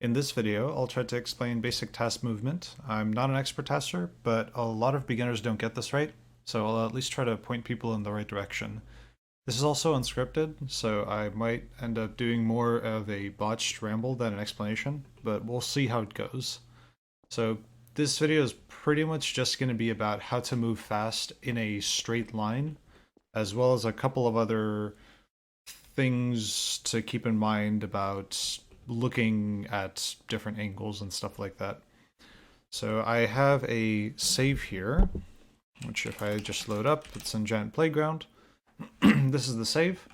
In this video, I'll try to explain basic task movement. I'm not an expert tasker, but a lot of beginners don't get this right, so I'll at least try to point people in the right direction. This is also unscripted, so I might end up doing more of a botched ramble than an explanation, but we'll see how it goes. So this video is pretty much just going to be about how to move fast in a straight line, as well as a couple of other things to keep in mind about looking at different angles and stuff like that. So I have a save here, which if I just load up, it's in Giant Playground. This is the save,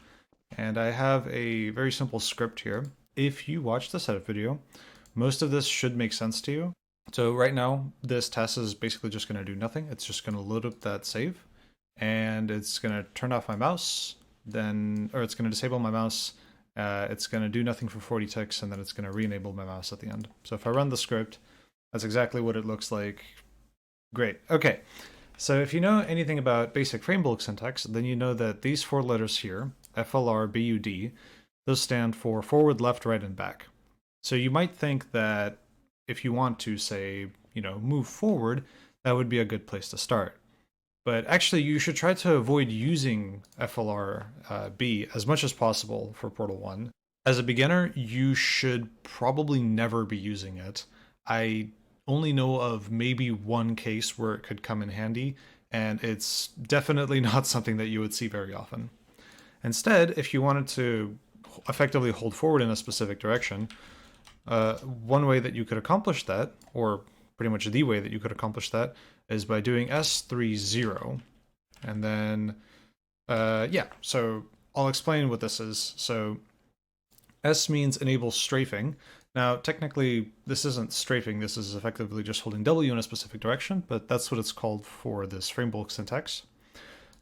and I have a very simple script here. If you watch the setup video, most of this should make sense to you. So right now, this task is basically just going to do nothing. It's just going to load up that save, and it's going to turn off my mouse, or it's going to disable my mouse. It's going to do nothing for 40 ticks, and then it's going to re-enable my mouse at the end. So if I run the script, that's exactly what it looks like. Great. Okay. So if you know anything about basic framework syntax, then you know that these four letters here, FLR, BUD, those stand for forward, left, right, and back. So you might think that if you want to say, move forward, that would be a good place to start. But actually, you should try to avoid using FLR-B as much as possible for Portal 1. As a beginner, you should probably never be using it. I only know of maybe one case where it could come in handy, and it's definitely not something that you would see very often. Instead, if you wanted to effectively hold forward in a specific direction, one way that you could accomplish that, or pretty much the way that you could accomplish that, is by doing S30. And then, so I'll explain what this is. So S means enable strafing. Now, technically, this isn't strafing. This is effectively just holding W in a specific direction, but that's what it's called for this framework syntax.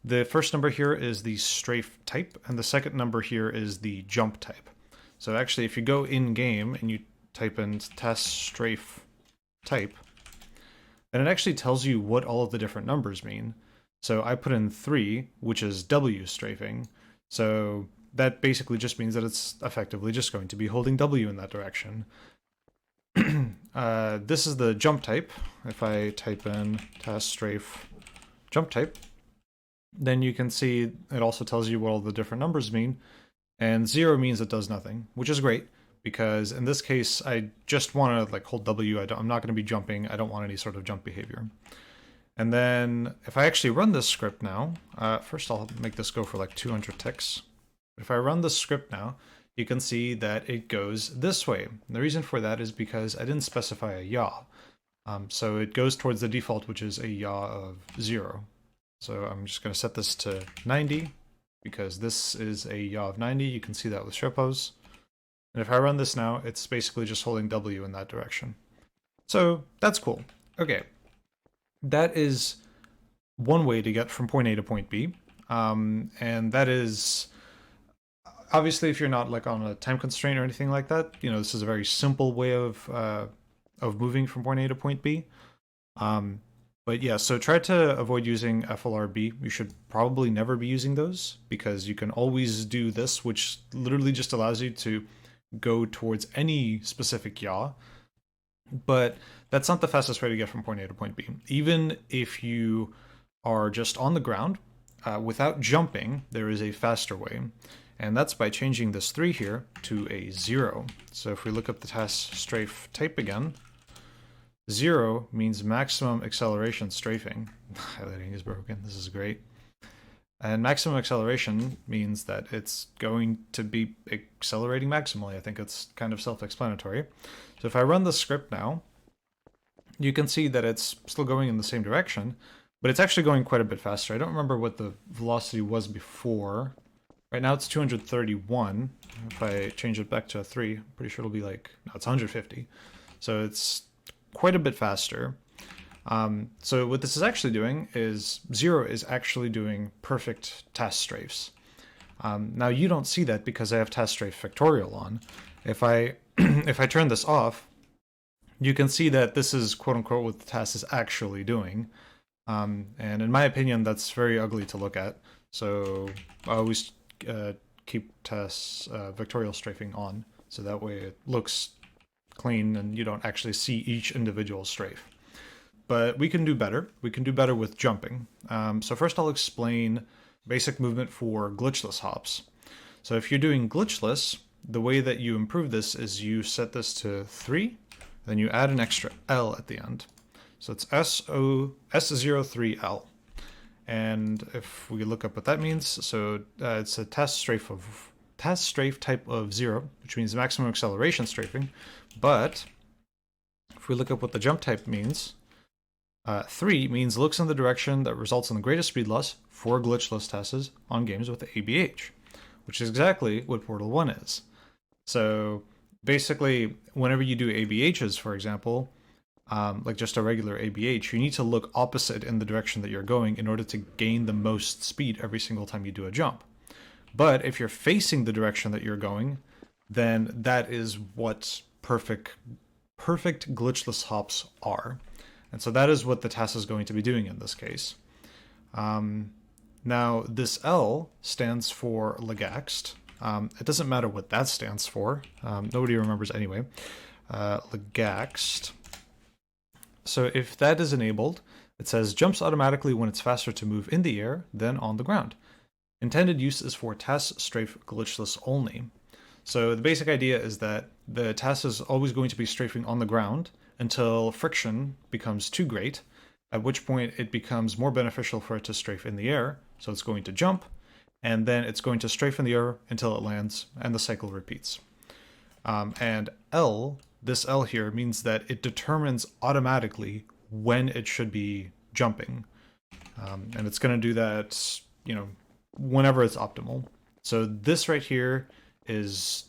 The first number here is the strafe type, and the second number here is the jump type. So actually, if you go in-game and you type in task strafe type, then it actually tells you what all of the different numbers mean. So I put in 3, which is W strafing. So that basically just means that it's effectively just going to be holding W in that direction. This is the jump type. If I type in task strafe jump type, then you can see it also tells you what all the different numbers mean. And 0 means it does nothing, which is great, because in this case, I just want to hold W. I'm not going to be jumping. I don't want any sort of jump behavior. And then if I actually run this script now, first I'll make this go for 200 ticks. If I run the script now, you can see that it goes this way. And the reason for that is because I didn't specify a yaw. So it goes towards the default, which is a yaw of 0. So I'm just going to set this to 90, because this is a yaw of 90. You can see that with Shopos. And if I run this now, it's basically just holding W in that direction. So that's cool. Okay. That is one way to get from point A to point B. And that is, obviously, if you're not on a time constraint or anything like that, this is a very simple way of moving from point A to point B. But yeah, so try to avoid using FLRB. You should probably never be using those, because you can always do this, which literally just allows you to go towards any specific yaw. But that's not the fastest way to get from point A to point B. Even if you are just on the ground, without jumping, there is a faster way. And that's by changing this 3 here to a 0. So if we look up the task strafe type again, 0 means maximum acceleration strafing. Highlighting is broken. This is great. And maximum acceleration means that it's going to be accelerating maximally. I think it's kind of self-explanatory. So if I run the script now, you can see that it's still going in the same direction, but it's actually going quite a bit faster. I don't remember what the velocity was before. Right now it's 231. If I change it back to a 3, I'm pretty sure it'll be no, it's 150. So it's quite a bit faster. So what this is actually doing is 0 is actually doing perfect task strafes. Now you don't see that because I have task strafe factorial on. If I if I turn this off, you can see that this is quote unquote what the task is actually doing. And in my opinion, that's very ugly to look at. So I always keep tasks vectorial strafing on, so that way it looks clean and you don't actually see each individual strafe. But we can do better. We can do better with jumping. So first I'll explain basic movement for glitchless hops. So if you're doing glitchless, the way that you improve this is you set this to 3, then you add an extra L at the end. So it's S03L. And if we look up what that means, so it's a task strafe type of 0, which means maximum acceleration strafing. But if we look up what the jump type means, 3 means looks in the direction that results in the greatest speed loss for glitchless tests on games with ABH, which is exactly what Portal 1 is. So basically, whenever you do ABHs, for example, like just a regular ABH, you need to look opposite in the direction that you're going in order to gain the most speed every single time you do a jump. But if you're facing the direction that you're going, then that is what perfect glitchless hops are. And so that is what the task is going to be doing in this case. Now, this L stands for legaxed. It doesn't matter what that stands for. Nobody remembers anyway. Legaxed. So if that is enabled, it says jumps automatically when it's faster to move in the air than on the ground. Intended use is for task strafe glitchless only. So the basic idea is that the task is always going to be strafing on the ground until friction becomes too great, at which point it becomes more beneficial for it to strafe in the air, so it's going to jump, and then it's going to strafe in the air until it lands, and the cycle repeats. And L, this L here, means that it determines automatically when it should be jumping. And it's going to do that, whenever it's optimal. So this right here is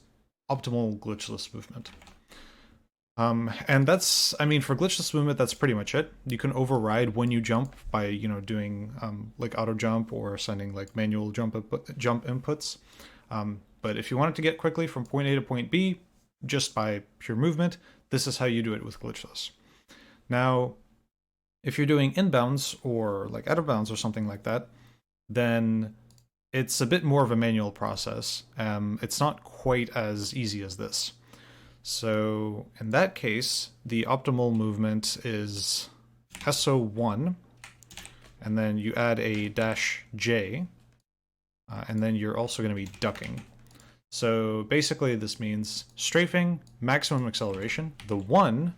optimal glitchless movement. And that's, for glitchless movement, that's pretty much it. You can override when you jump by, doing like auto jump or sending like manual jump inputs. But if you want it to get quickly from point A to point B, just by pure movement, this is how you do it with glitchless. Now, if you're doing inbounds or like out of bounds or something like that, then it's a bit more of a manual process. It's not quite as easy as this. So in that case, the optimal movement is SO1, and then you add a -J, and then you're also going to be ducking. So basically this means strafing, maximum acceleration. The 1,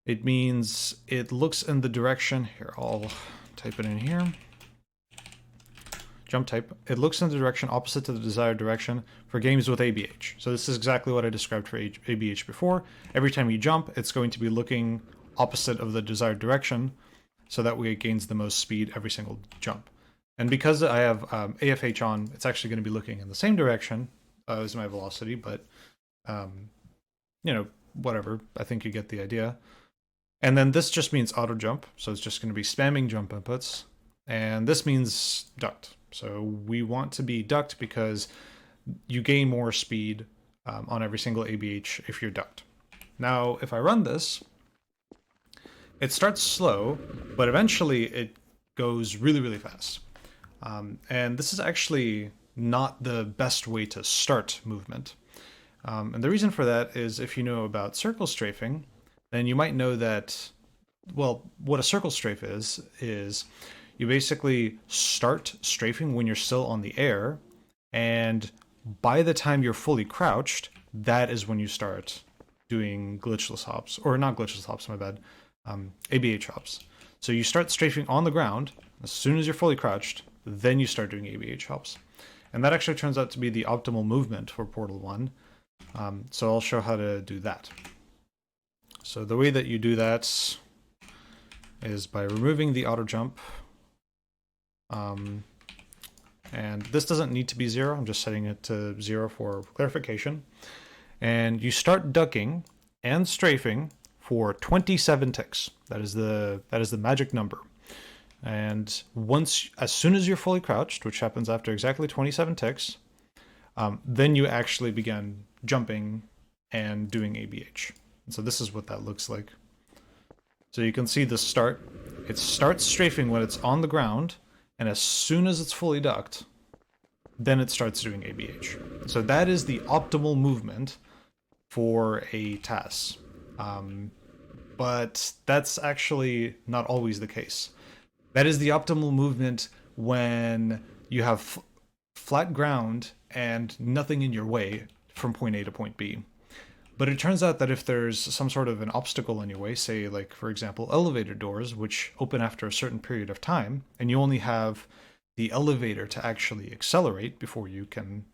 it means it looks in the direction, here I'll type it in here. Jump type, it looks in the direction opposite to the desired direction for games with ABH. So this is exactly what I described for ABH before. Every time you jump, it's going to be looking opposite of the desired direction, so that way it gains the most speed every single jump. And because I have AFH on, it's actually going to be looking in the same direction as my velocity, but whatever, I think you get the idea. And then this just means auto jump, so it's just going to be spamming jump inputs, and this means ducked. So we want to be ducked because you gain more speed on every single ABH if you're ducked. Now, if I run this, it starts slow, but eventually it goes really, really fast. And this is actually not the best way to start movement. And the reason for that is if you know about circle strafing, then you might know that, well, what a circle strafe is you basically start strafing when you're still on the air, and by the time you're fully crouched, that is when you start doing glitchless hops, or not glitchless hops, my bad, ABH hops. So you start strafing on the ground, as soon as you're fully crouched, then you start doing ABH hops. And that actually turns out to be the optimal movement for Portal 1. So I'll show how to do that. So the way that you do that is by removing the auto jump. And this doesn't need to be 0. I'm just setting it to 0 for clarification. And you start ducking and strafing for 27 ticks. That is the magic number. And as soon as you're fully crouched, which happens after exactly 27 ticks, then you actually begin jumping and doing ABH. And so this is what that looks like. So you can see the start. It starts strafing when it's on the ground, and as soon as it's fully ducked, then it starts doing ABH. So that is the optimal movement for a TAS. But that's actually not always the case. That is the optimal movement when you have flat ground and nothing in your way from point A to point B. But it turns out that if there's some sort of an obstacle in your way, say like for example elevator doors, which open after a certain period of time, and you only have the elevator to actually accelerate before you can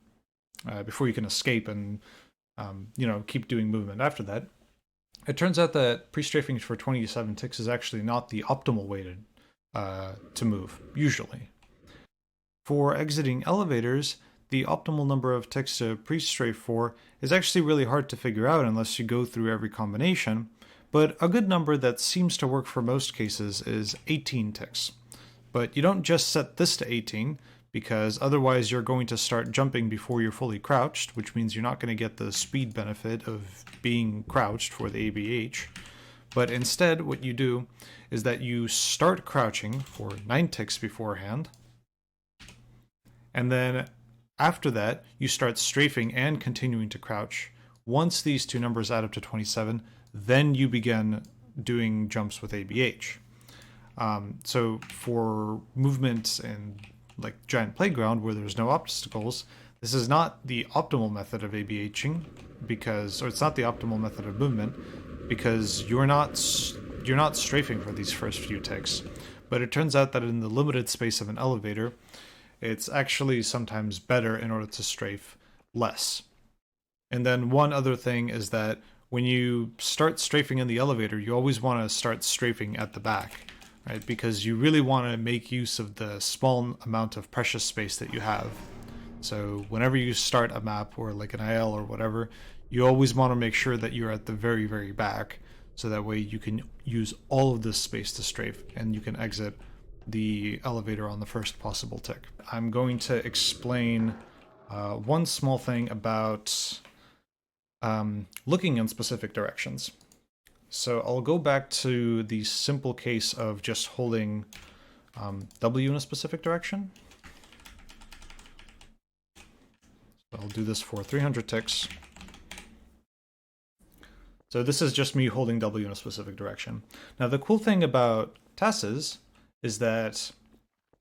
escape and keep doing movement after that. It turns out that pre-strafing for 27 ticks is actually not the optimal way to move usually. For exiting elevators, the optimal number of ticks to pre-strafe for is actually really hard to figure out unless you go through every combination, but a good number that seems to work for most cases is 18 ticks. But you don't just set this to 18, because otherwise you're going to start jumping before you're fully crouched, which means you're not going to get the speed benefit of being crouched for the ABH. But instead, what you do is that you start crouching for 9 ticks beforehand, and then after that, you start strafing and continuing to crouch. Once these two numbers add up to 27, then you begin doing jumps with ABH. So for movements in like giant playground where there's no obstacles, this is not the optimal method of ABHing or it's not the optimal method of movement because you're not strafing for these first few ticks. But it turns out that in the limited space of an elevator, it's actually sometimes better in order to strafe less. And then one other thing is that when you start strafing in the elevator, you always want to start strafing at the back, right? Because you really want to make use of the small amount of precious space that you have. So whenever you start a map or like an IL or whatever, you always want to make sure that you're at the very, very back. So that way you can use all of this space to strafe and you can exit the elevator on the first possible tick. I'm going to explain one small thing about looking in specific directions. So I'll go back to the simple case of just holding W in a specific direction. So I'll do this for 300 ticks. So this is just me holding W in a specific direction. Now the cool thing about TASs is that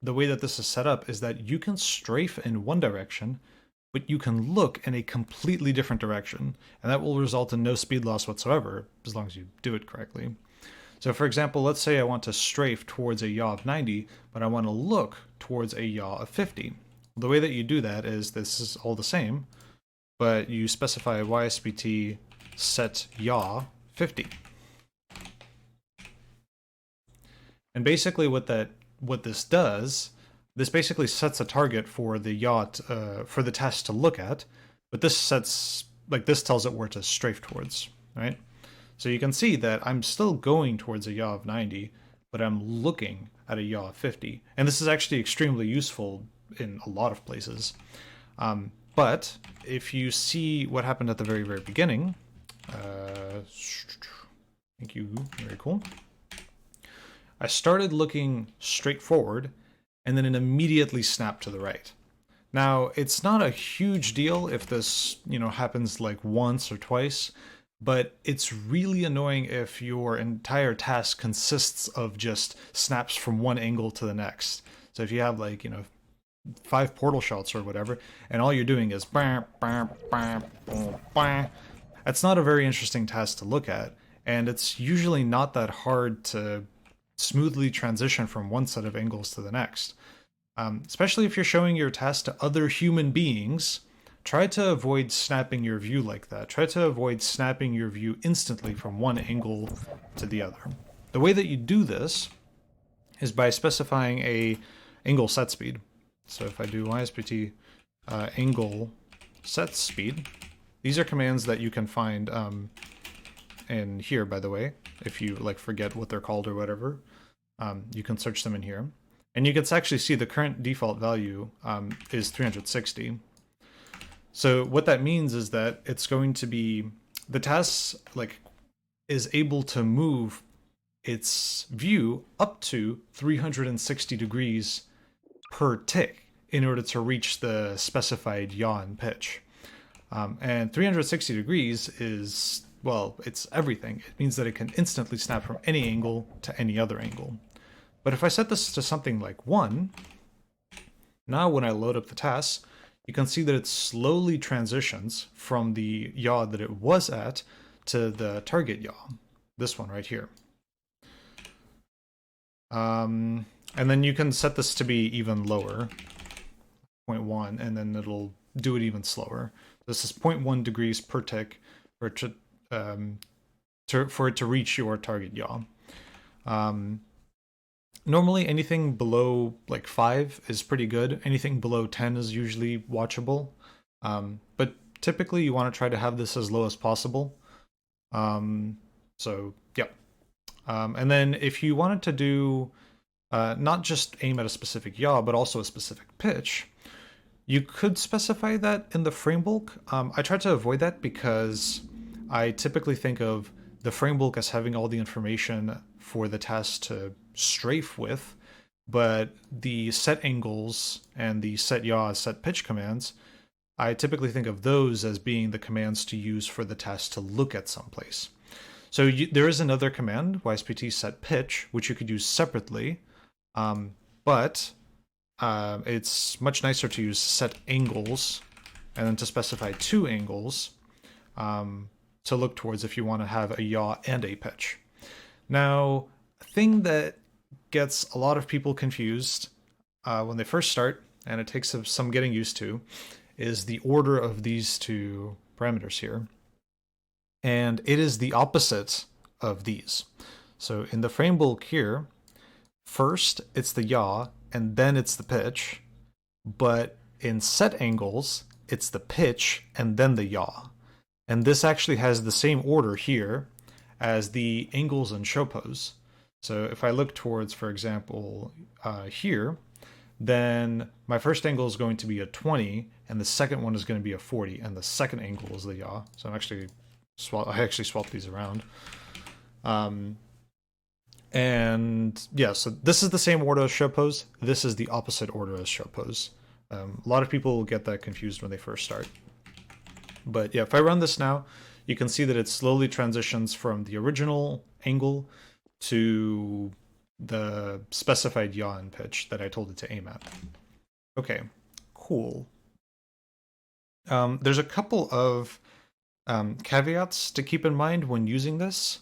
the way that this is set up is that you can strafe in one direction, but you can look in a completely different direction, and that will result in no speed loss whatsoever, as long as you do it correctly. So for example, let's say I want to strafe towards a yaw of 90, but I want to look towards a yaw of 50. The way that you do that is, this is all the same, but you specify YSPT set yaw 50. And basically what this does, this basically sets a target for the yacht for the test to look at, but this tells it where to strafe towards, right? So you can see that I'm still going towards a yaw of 90, but I'm looking at a yaw of 50. And this is actually extremely useful in a lot of places. But if you see what happened at the very, very beginning, thank you, very cool. I started looking straight forward, and then it immediately snapped to the right. Now, it's not a huge deal if this, happens like once or twice, but it's really annoying if your entire task consists of just snaps from one angle to the next. So if you have 5 portal shots or whatever, and all you're doing is bah, bah, bah, bah, bah, that's not a very interesting task to look at, and it's usually not that hard to smoothly transition from one set of angles to the next. Especially if you're showing your task to other human beings, try to avoid snapping your view like that. Try to avoid snapping your view instantly from one angle to the other. The way that you do this is by specifying a angle set speed. So if I do YSPT angle set speed, these are commands that you can find in here, by the way, if you forget what they're called or whatever. You can search them in here, and you can actually see the current default value is 360. So what that means is that it's going to be, the task is able to move its view up to 360 degrees per tick in order to reach the specified yaw and pitch. And 360 degrees is, well, it's everything. It means that it can instantly snap from any angle to any other angle. But if I set this to something like 1, now when I load up the task, you can see that it slowly transitions from the yaw that it was at to the target yaw. This one right here. And then you can set this to be even lower, 0.1, and then it'll do it even slower. This is 0.1 degrees per tick for it to reach your target yaw. Normally anything below like 5 is pretty good. Anything below 10 is usually watchable. But typically you want to try to have this as low as possible. So yeah. And then if you wanted to do not just aim at a specific yaw, but also a specific pitch, you could specify that in the frame bulk. I try to avoid that because I typically think of the frame bulk as having all the information for the task to strafe with, but the set angles and the set yaw, set pitch commands, I typically think of those as being the commands to use for the task to look at someplace. So there is another command, YSPT set pitch, which you could use separately, but it's much nicer to use set angles and then to specify 2 angles to look towards if you want to have a yaw and a pitch. Now, a thing that gets a lot of people confused when they first start, and it takes some getting used to, is the order of these 2 parameters here. And it is the opposite of these. So in the frame bulk here, first it's the yaw, and then it's the pitch. But in set angles, it's the pitch, and then the yaw. And this actually has the same order here as the angles and show pose. So if I look towards, for example, here, then my first angle is going to be a 20, and the second one is going to be a 40, and the second angle is the yaw. So I actually swapped these around. And yeah, so this is the same order as show pose. This is the opposite order as show pose. A lot of people will get that confused when they first start. But yeah, if I run this now, you can see that it slowly transitions from the original angle to the specified yaw and pitch that I told it to aim at. Okay, cool. There's a couple of caveats to keep in mind when using this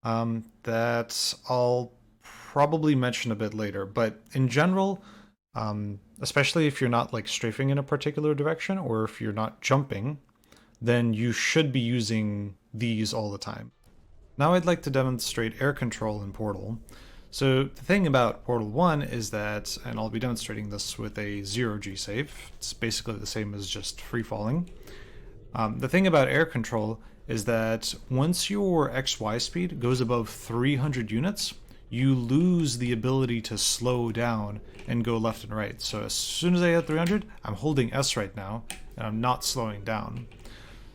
that I'll probably mention a bit later, but in general, especially if you're not like strafing in a particular direction or if you're not jumping, then you should be using these all the time. Now I'd like to demonstrate air control in Portal. So the thing about Portal 1 is that, and I'll be demonstrating this with a 0G save, it's basically the same as just free falling. The thing about air control is that once your XY speed goes above 300 units, you lose the ability to slow down and go left and right. So as soon as I hit 300, I'm holding S right now, and I'm not slowing down.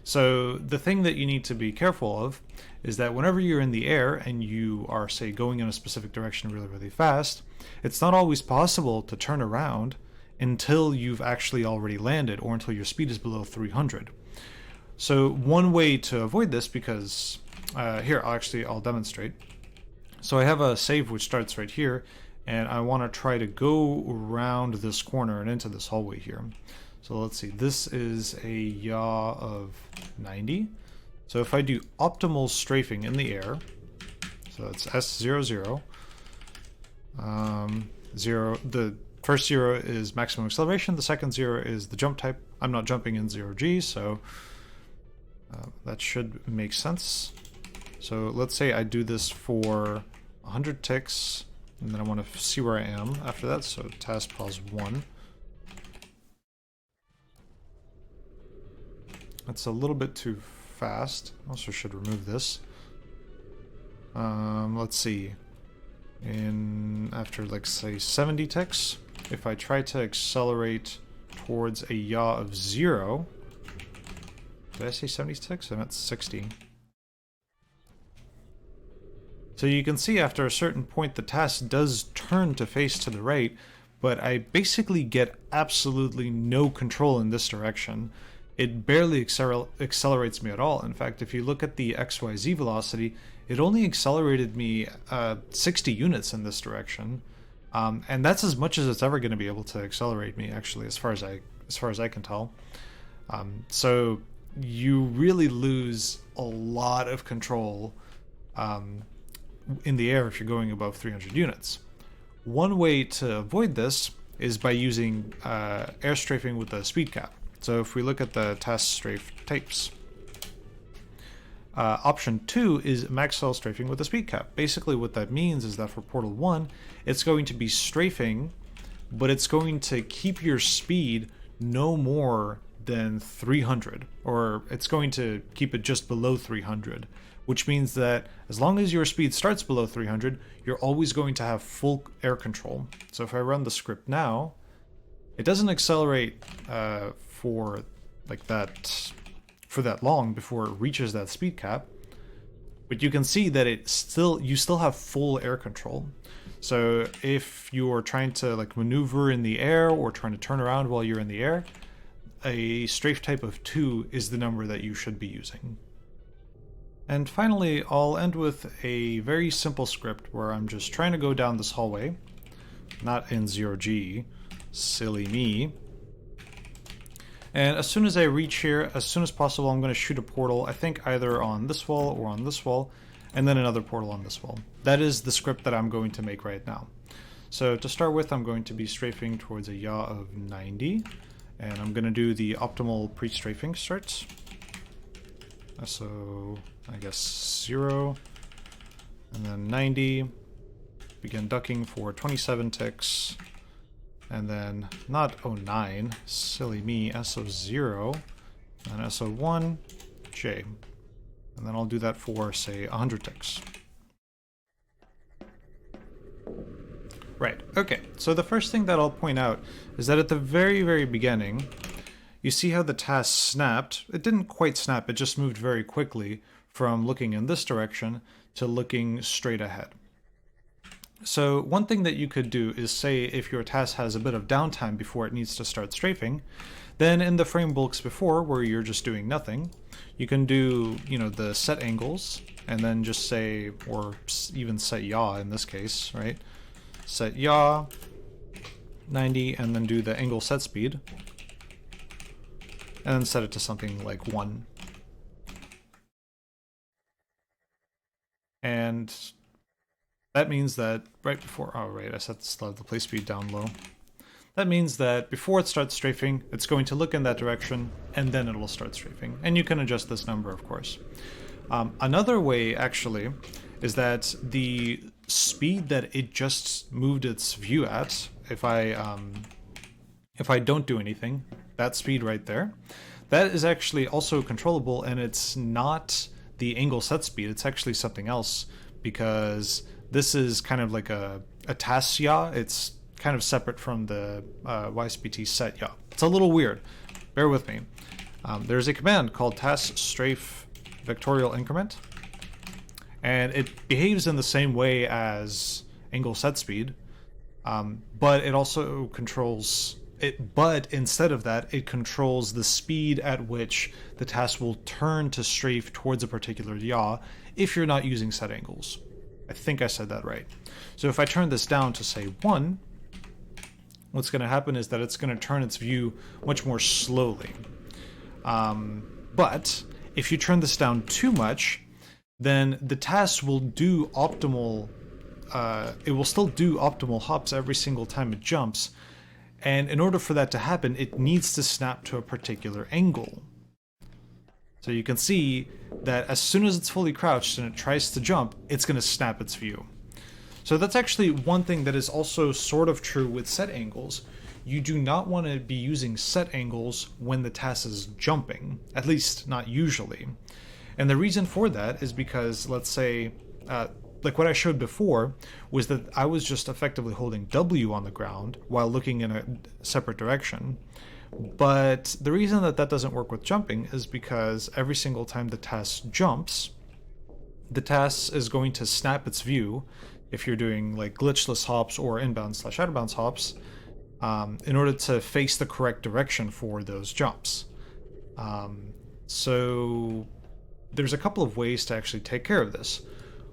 So the thing that you need to be careful of is that whenever you're in the air and you are, say, going in a specific direction really, really fast, it's not always possible to turn around until you've actually already landed or until your speed is below 300. So one way to avoid this, because here, I'll demonstrate. So I have a save which starts right here, and I want to try to go around this corner and into this hallway here. So let's see, this is a yaw of 90. So if I do optimal strafing in the air, so it's S00, 0, the first 0 is maximum acceleration, the second 0 is the jump type. I'm not jumping in 0G, so that should make sense. So let's say I do this for 100 ticks, and then I want to see where I am after that, so task pause 1. That's a little bit too fast. Also should remove this. Let's see. After like say 70 ticks, if I try to accelerate towards a yaw of 0, did I say 70 ticks? I meant 60. So you can see after a certain point the task does turn to face to the right, but I basically get absolutely no control in this direction. it barely accelerates me at all. In fact, if you look at the XYZ velocity, it only accelerated me 60 units in this direction. And that's as much as it's ever going to be able to accelerate me, actually, as far as I can tell. So you really lose a lot of control in the air if you're going above 300 units. One way to avoid this is by using air strafing with a speed cap. So if we look at the task strafe types, option 2 is max cell strafing with a speed cap. Basically what that means is that for Portal 1, it's going to be strafing, but it's going to keep your speed no more than 300, or it's going to keep it just below 300, which means that as long as your speed starts below 300, you're always going to have full air control. So if I run the script now, it doesn't accelerate for that long before it reaches that speed cap, but you can see that you still have full air control. So if you're trying to like maneuver in the air or trying to turn around while you're in the air, a strafe type of 2 is the number that you should be using. And finally, I'll end with a very simple script where I'm just trying to go down this hallway, not in 0G, silly me. And as soon as I reach here, as soon as possible, I'm going to shoot a portal, I think either on this wall or on this wall, and then another portal on this wall. That is the script that I'm going to make right now. So to start with, I'm going to be strafing towards a yaw of 90, and I'm going to do the optimal pre-strafing starts. So I guess 0, and then 90, begin ducking for 27 ticks, and then not 09, silly me, SO0, and SO1, J. And then I'll do that for, say, 100 ticks. Right, okay, so the first thing that I'll point out is that at the very, very beginning, you see how the task snapped. It didn't quite snap, it just moved very quickly from looking in this direction to looking straight ahead. So one thing that you could do is say if your task has a bit of downtime before it needs to start strafing, then in the frame bulks before where you're just doing nothing, you can do, the set angles and then just say, or even set yaw in this case, right? Set yaw 90 and then do the angle set speed and then set it to something like 1. And that means that right before, oh right, I set the play speed down low. That means that before it starts strafing, it's going to look in that direction, and then it will start strafing. And you can adjust this number, of course. Another way, actually, is that the speed that it just moved its view at, if I don't do anything, that speed right there, that is actually also controllable, and it's not the angle set speed, it's actually something else, because this is kind of like a task yaw. It's kind of separate from the YSPT set yaw. It's a little weird. Bear with me. There's a command called task strafe vectorial increment, and it behaves in the same way as angle set speed, but it also controls it. But instead of that, it controls the speed at which the task will turn to strafe towards a particular yaw if you're not using set angles. I think I said that right. So if I turn this down to say 1, what's going to happen is that it's going to turn its view much more slowly. But if you turn this down too much, then the task will do optimal, it will still do optimal hops every single time it jumps. And in order for that to happen, it needs to snap to a particular angle. So you can see that as soon as it's fully crouched and it tries to jump, it's going to snap its view. So that's actually one thing that is also sort of true with set angles. You do not want to be using set angles when the task is jumping, at least not usually. And the reason for that is because, let's say, like what I showed before, was that I was just effectively holding W on the ground while looking in a separate direction. But the reason that that doesn't work with jumping is because every single time the task jumps, the task is going to snap its view, if you're doing like glitchless hops or inbound/outbound hops, in order to face the correct direction for those jumps. So there's a couple of ways to actually take care of this.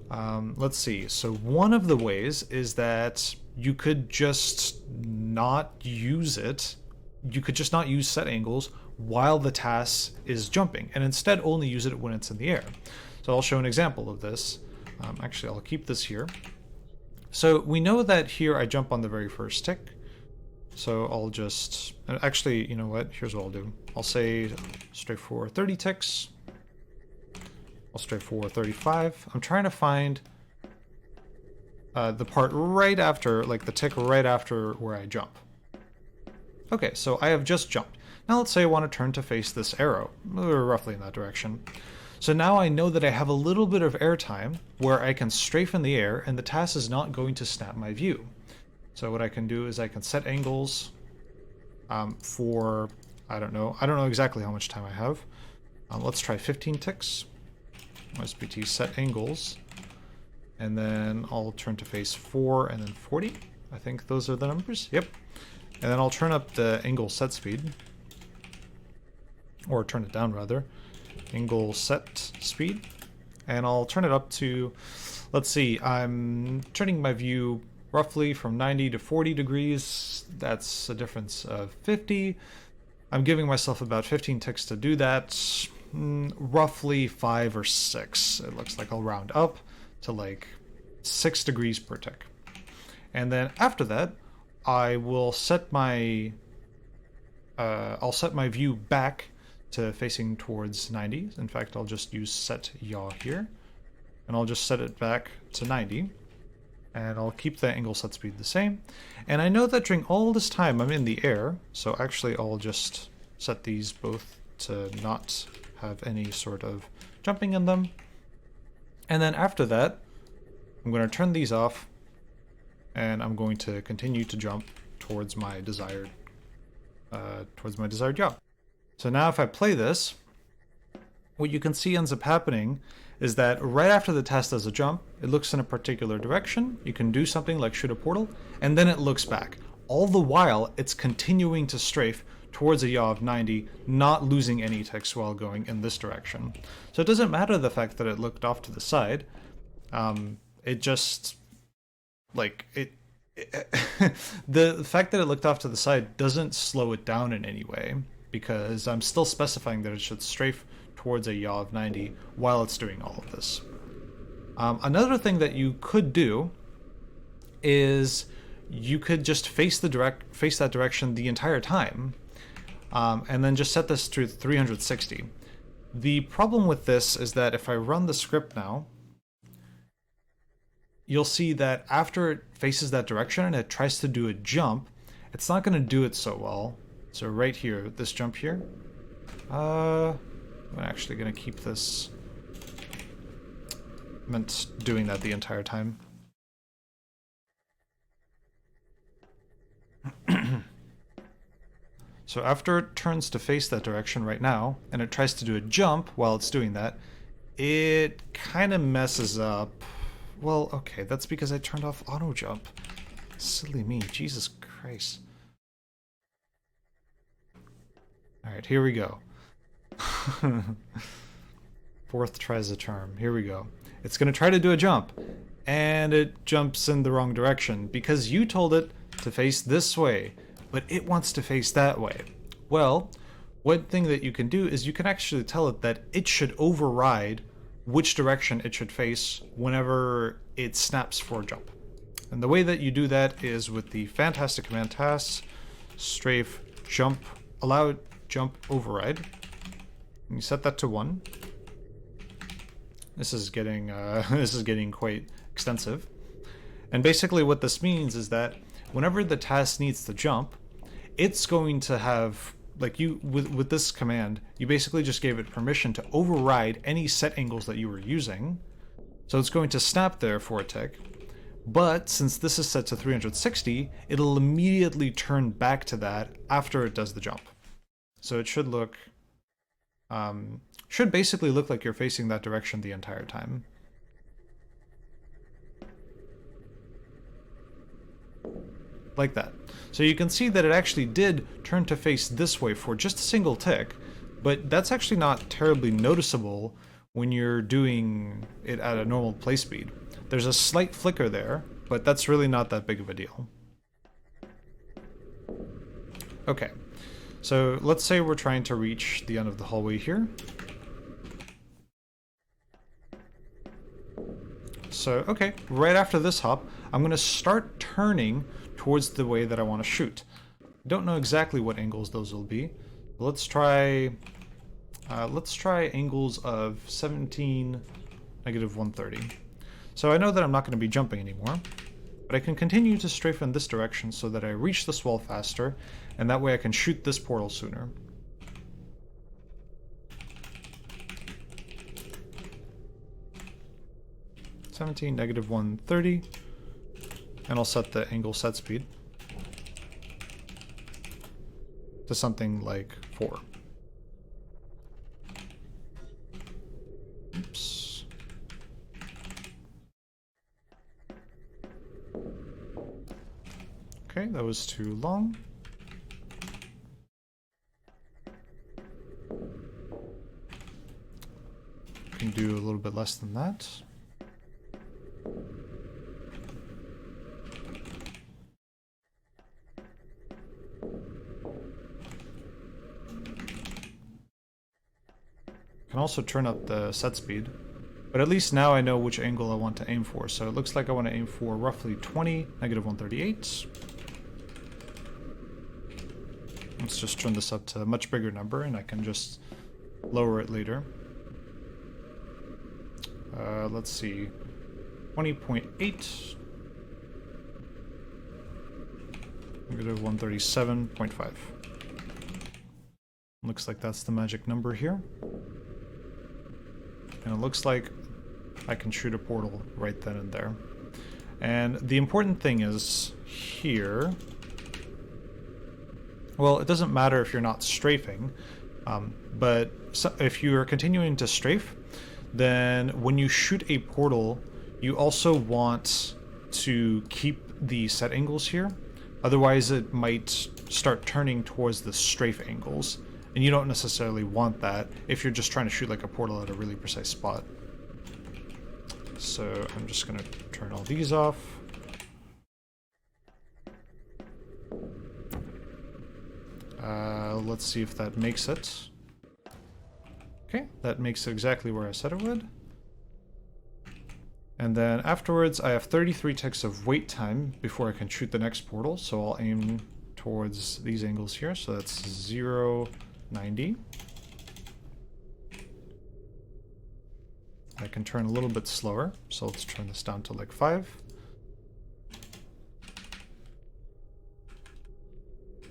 Let's see. So one of the ways is that you could just not use it. You could just not use set angles while the task is jumping, and instead only use it when it's in the air. So I'll show an example of this. Actually, I'll keep this here. So we know that here I jump on the very first tick. So I'll just, actually, you know what? Here's what I'll do. I'll say strafe for 30 ticks. I'll strafe for 35. I'm trying to find the part right after, like the tick right after where I jump. Okay, so I have just jumped. Now let's say I want to turn to face this arrow, roughly in that direction. So now I know that I have a little bit of air time where I can strafe in the air and the task is not going to snap my view. So what I can do is I can set angles for, I don't know exactly how much time I have. Let's try 15 ticks. SPT set angles. And then I'll turn to face 4 and then 40. I think those are the numbers. Yep. And then I'll turn up the angle set speed. Or turn it down rather. Angle set speed. And I'll turn it up to, let's see, I'm turning my view roughly from 90 to 40 degrees. That's a difference of 50. I'm giving myself about 15 ticks to do that. Roughly 5 or 6. It looks like I'll round up to like 6 degrees per tick. And then after that, I will set my I'll set my view back to facing towards 90. In fact, I'll just use set yaw here, and I'll just set it back to 90. And I'll keep the angle set speed the same. And I know that during all this time I'm in the air, so actually I'll just set these both to not have any sort of jumping in them. And then after that, I'm going to turn these off, and I'm going to continue to jump towards my desired yaw. So now if I play this, what you can see ends up happening is that right after the test does a jump, it looks in a particular direction. You can do something like shoot a portal, and then it looks back. All the while, it's continuing to strafe towards a yaw of 90, not losing any ticks while going in this direction. So it doesn't matter the fact that it looked off to the side. It just, like, the fact that it looked off to the side doesn't slow it down in any way, because I'm still specifying that it should strafe towards a yaw of 90 while it's doing all of this. Another thing that you could do is you could just face that direction the entire time, and then just set this to 360. The problem with this is that if I run the script now, you'll see that after it faces that direction and it tries to do a jump, it's not going to do it so well. So right here, this jump here, I'm actually going to keep this. I meant doing that the entire time. So after it turns to face that direction right now, and it tries to do a jump while it's doing that, it kind of messes up. Well, okay, that's because I turned off auto jump. Silly me, Jesus Christ. Alright, here we go. Fourth tries the charm. Here we go. It's going to try to do a jump, and it jumps in the wrong direction because you told it to face this way, but it wants to face that way. Well, one thing that you can do is you can actually tell it that it should override which direction it should face whenever it snaps for a jump. And the way that you do that is with the fantastic command tasks, strafe, jump, allow jump override. And you set that to 1. This is getting quite extensive. And basically what this means is that whenever the task needs to jump, it's going to have, like, you with this command, you basically just gave it permission to override any set angles that you were using. So it's going to snap there for a tick. But since this is set to 360, it'll immediately turn back to that after it does the jump. So it should look, should basically look like you're facing that direction the entire time. Like that. So you can see that it actually did turn to face this way for just a single tick, but that's actually not terribly noticeable when you're doing it at a normal play speed. There's a slight flicker there, but that's really not that big of a deal. Okay, so let's say we're trying to reach the end of the hallway here. So, okay, right after this hop, I'm going to start turning towards the way that I want to shoot. Don't know exactly what angles those will be. Let's try angles of 17, negative 130. So I know that I'm not going to be jumping anymore, but I can continue to strafe in this direction so that I reach this wall faster, and that way I can shoot this portal sooner. -, 130, and I'll set the angle set speed to something like 4. Oops. Okay, that was too long. Can do a little bit less than that. Can also turn up the set speed, but at least now I know which angle I want to aim for. So it looks like I want to aim for roughly 20, -138. Let's just turn this up to a much bigger number, and I can just lower it later. Let's see, 20.8, -137.5. Looks like that's the magic number here. And it looks like I can shoot a portal right then and there. And the important thing is here, well, it doesn't matter if you're not strafing, but if you are continuing to strafe, then when you shoot a portal, you also want to keep the set angles here. Otherwise, it might start turning towards the strafe angles. And you don't necessarily want that if you're just trying to shoot like a portal at a really precise spot. So I'm just going to turn all these off. Let's see if that makes it. Okay, that makes it exactly where I said it would. And then afterwards, I have 33 ticks of wait time before I can shoot the next portal. So I'll aim towards these angles here. So that's 0, 90. I can turn a little bit slower, so let's turn this down to like 5.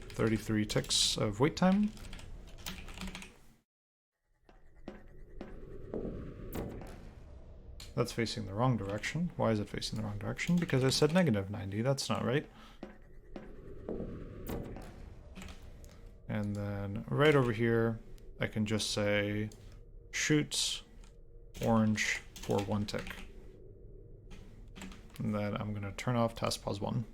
33 ticks of wait time. That's facing the wrong direction. Why is it facing the wrong direction? Because I said -90. That's not right. And then right over here, I can just say shoot orange for 1 tick. And then I'm going to turn off task pause 1.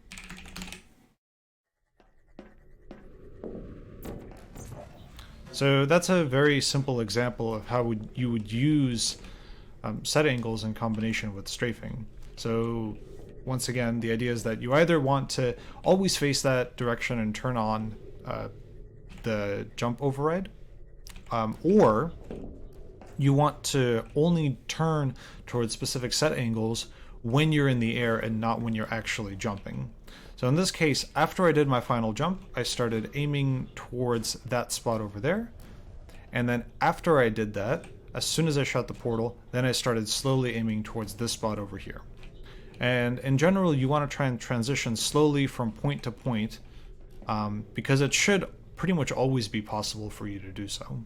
So that's a very simple example of how you would use set angles in combination with strafing. So once again, the idea is that you either want to always face that direction and turn on the jump override, or you want to only turn towards specific set angles when you're in the air and not when you're actually jumping. So in this case, after I did my final jump, I started aiming towards that spot over there. And then after I did that, as soon as I shot the portal, then I started slowly aiming towards this spot over here. And in general, you want to try and transition slowly from point to point, because it should pretty much always be possible for you to do so.